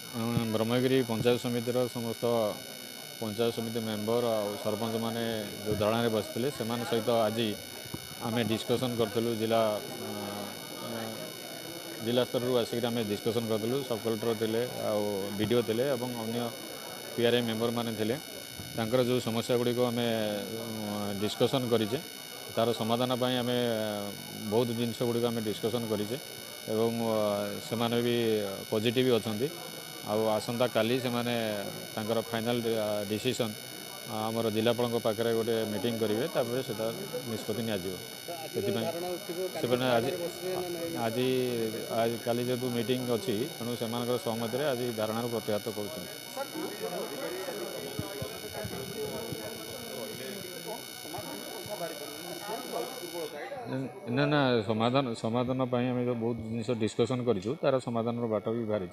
ब्रह्मगिरी पंचायत समितिर समस्त पंचायत समिति मेंबर और सरपंच मैंने जो धरना बसते से सहित आज आम डिस्कसन करूँ जिला स्तर आसिक आम डिस्कसन करूँ। सब कलेक्टर थे वीडियो थे अन्य पीआरआई मेंबर मैंने थे जो समस्या गुड़िक आम डिस्कसन करें तार समाधान आम बहुत जिनस गुड़िक आम डिस्कसन करें से माने भी पॉजिटिव अच्छा आसंता काली से माने फाइनल डिसीजन आमर जिलापाल पाखे गोटे मीटिंग करेंगे से निष्पत्ति आज आज काली जेहतु मीटिंग अच्छी तेणु से सहमति आज धारणा प्रत्याहत कर ना ना समाधान समाधान आम जो बहुत जिन डिस्कसन करूँ तार समाधान बाट भी बाहरी।